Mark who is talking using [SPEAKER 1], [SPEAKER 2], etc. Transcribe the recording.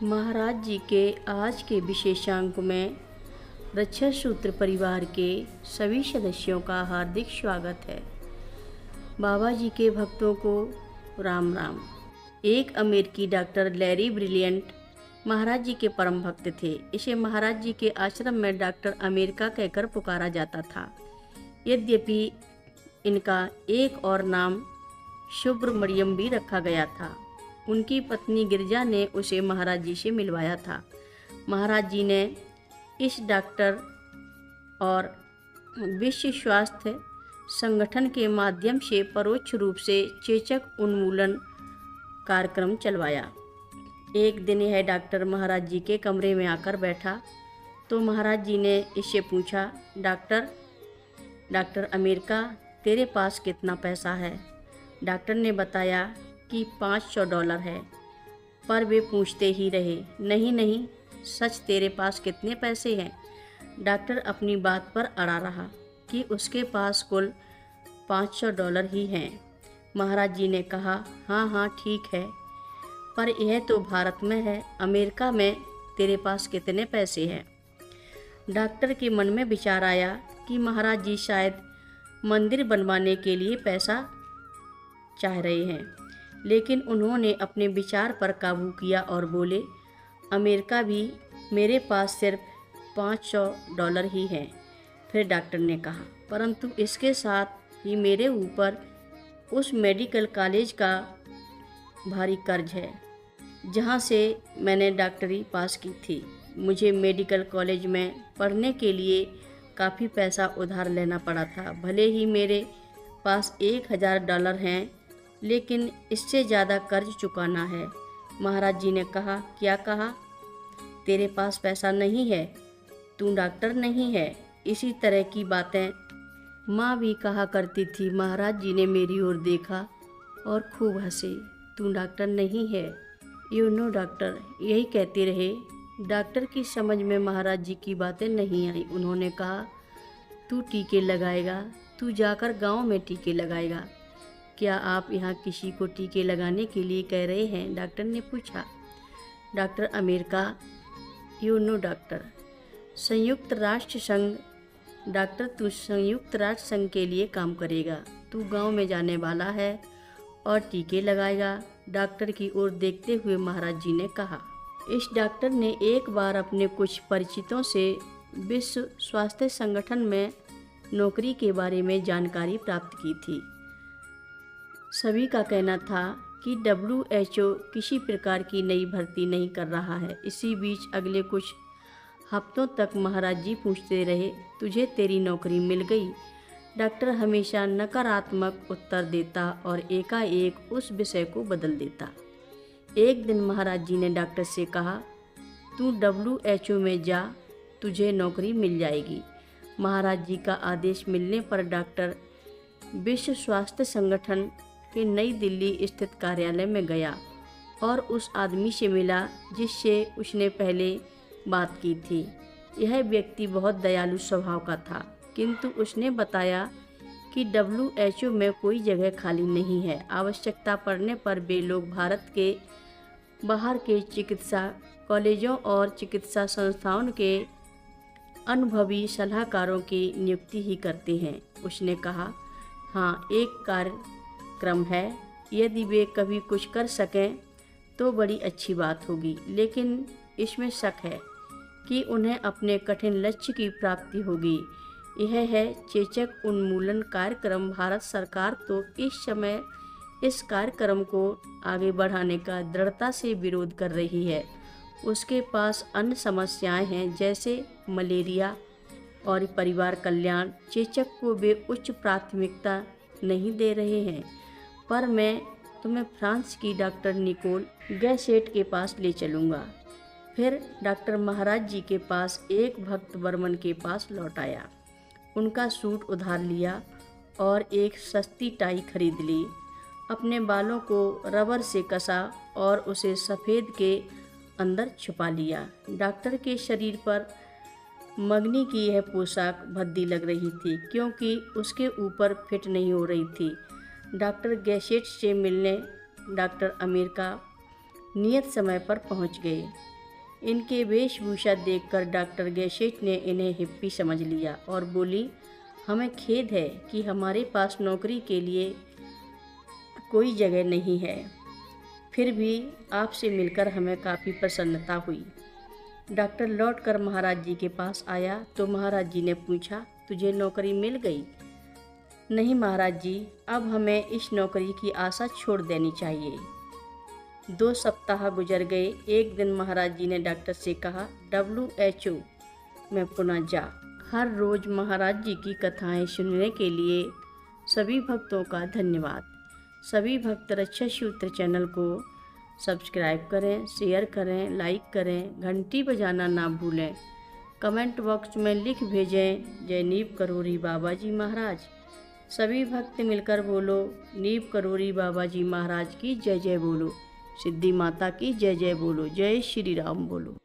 [SPEAKER 1] महाराज जी के आज के विशेषांक में रक्षा सूत्र परिवार के सभी सदस्यों का हार्दिक स्वागत है। बाबा जी के भक्तों को राम राम। एक अमेरिकी डॉक्टर लैरी ब्रिलियंट महाराज जी के परम भक्त थे। इसे महाराज जी के आश्रम में डॉक्टर अमेरिका कहकर पुकारा जाता था। यद्यपि इनका एक और नाम सुब्रमण्यम भी रखा गया था। उनकी पत्नी गिरजा ने उसे महाराज जी से मिलवाया था। महाराज जी ने इस डॉक्टर और विश्व स्वास्थ्य संगठन के माध्यम से परोक्ष रूप से चेचक उन्मूलन कार्यक्रम चलवाया। एक दिन यह डॉक्टर महाराज जी के कमरे में आकर बैठा तो महाराज जी ने इससे पूछा, डॉक्टर अमेरिका, तेरे पास कितना पैसा है? डॉक्टर ने बताया कि $500 है, पर वे पूछते ही रहे, नहीं, सच तेरे पास कितने पैसे हैं? डॉक्टर अपनी बात पर अड़ा रहा कि उसके पास कुल $500 ही हैं। महाराज जी ने कहा, हाँ ठीक है, पर यह तो भारत में है, अमेरिका में तेरे पास कितने पैसे हैं? डॉक्टर के मन में विचार आया कि महाराज जी शायद मंदिर बनवाने के लिए पैसा चाह रहे हैं, लेकिन उन्होंने अपने विचार पर काबू किया और बोले, अमेरिका भी मेरे पास सिर्फ $500 ही हैं। फिर डॉक्टर ने कहा, परंतु इसके साथ ही मेरे ऊपर उस मेडिकल कॉलेज का भारी कर्ज है जहां से मैंने डॉक्टरी पास की थी। मुझे मेडिकल कॉलेज में पढ़ने के लिए काफ़ी पैसा उधार लेना पड़ा था। भले ही मेरे पास $1000 हैं, लेकिन इससे ज़्यादा कर्ज चुकाना है। महाराज जी ने कहा, क्या कहा? तेरे पास पैसा नहीं है? तू डॉक्टर नहीं है? इसी तरह की बातें माँ भी कहा करती थी। महाराज जी ने मेरी ओर देखा और खूब हंसे। तू डॉक्टर नहीं है, डॉक्टर, यही कहते रहे। डॉक्टर की समझ में महाराज जी की बातें नहीं आई। उन्होंने कहा, तू टीके लगाएगा, तू जाकर गांव में टीके लगाएगा। क्या आप यहाँ किसी को टीके लगाने के लिए कह रहे हैं? डॉक्टर ने पूछा। डॉक्टर अमेरिका, डॉक्टर, संयुक्त राष्ट्र संघ, डॉक्टर तू संयुक्त राष्ट्र संघ के लिए काम करेगा। तू गांव में जाने वाला है और टीके लगाएगा। डॉक्टर की ओर देखते हुए महाराज जी ने कहा। इस डॉक्टर ने एक बार अपने कुछ परिचितों से विश्व स्वास्थ्य संगठन में नौकरी के बारे में जानकारी प्राप्त की थी। सभी का कहना था कि WHO किसी प्रकार की नई भर्ती नहीं कर रहा है। इसी बीच अगले कुछ हफ्तों तक महाराज जी पूछते रहे, तुझे तेरी नौकरी मिल गई? डॉक्टर हमेशा नकारात्मक उत्तर देता और एकाएक उस विषय को बदल देता। एक दिन महाराज जी ने डॉक्टर से कहा, तू WHO में जा, तुझे नौकरी मिल जाएगी। महाराज जी का आदेश मिलने पर डॉक्टर विश्व स्वास्थ्य संगठन के नई दिल्ली स्थित कार्यालय में गया और उस आदमी से मिला जिससे उसने पहले बात की थी। यह व्यक्ति बहुत दयालु स्वभाव का था, किंतु उसने बताया कि WHO में कोई जगह खाली नहीं है। आवश्यकता पड़ने पर वे लोग भारत के बाहर के चिकित्सा कॉलेजों और चिकित्सा संस्थाओं के अनुभवी सलाहकारों की नियुक्ति ही करते हैं। उसने कहा, हाँ, एक कार्यक्रम है, यदि वे कभी कुछ कर सकें तो बड़ी अच्छी बात होगी, लेकिन इसमें शक है कि उन्हें अपने कठिन लक्ष्य की प्राप्ति होगी। यह है चेचक उन्मूलन कार्यक्रम। भारत सरकार तो इस समय इस कार्यक्रम को आगे बढ़ाने का दृढ़ता से विरोध कर रही है। उसके पास अन्य समस्याएं हैं, जैसे मलेरिया और परिवार कल्याण। चेचक को वे उच्च प्राथमिकता नहीं दे रहे हैं। पर मैं तुम्हें फ्रांस की डॉक्टर निकोल गैसेट के पास ले चलूँगा। फिर डॉक्टर महाराज जी के पास एक भक्त बर्मन के पास लौट आया। उनका सूट उधार लिया और एक सस्ती टाई खरीद ली। अपने बालों को रबर से कसा और उसे सफ़ेद के अंदर छुपा लिया। डॉक्टर के शरीर पर मगनी की यह पोशाक भद्दी लग रही थी, क्योंकि उसके ऊपर फिट नहीं हो रही थी। डॉक्टर गैसेट से मिलने डॉक्टर अमेरिका नियत समय पर पहुंच गए। इनके वेशभूषा देखकर डॉक्टर गैसेट ने इन्हें हिप्पी समझ लिया और बोली, हमें खेद है कि हमारे पास नौकरी के लिए कोई जगह नहीं है। फिर भी आपसे मिलकर हमें काफ़ी प्रसन्नता हुई। डॉक्टर लौटकर महाराज जी के पास आया तो महाराज जी ने पूछा, तुझे नौकरी मिल गई? नहीं महाराज जी, अब हमें इस नौकरी की आशा छोड़ देनी चाहिए। 2 सप्ताह गुजर गए। एक दिन महाराज जी ने डॉक्टर से कहा, WHO में पुनः जा। हर रोज़ महाराज जी की कथाएं सुनने के लिए सभी भक्तों का धन्यवाद। सभी भक्त रक्षा सूत्र चैनल को सब्सक्राइब करें, शेयर करें, लाइक करें, घंटी बजाना ना भूलें। कमेंट बॉक्स में लिख भेजें, जय नीव करोरी बाबा जी महाराज। सभी भक्त मिलकर बोलो, नीव करोरी बाबा जी महाराज की जय जय बोलो, सिद्धि माता की जय जय बोलो, जय श्री राम बोलो।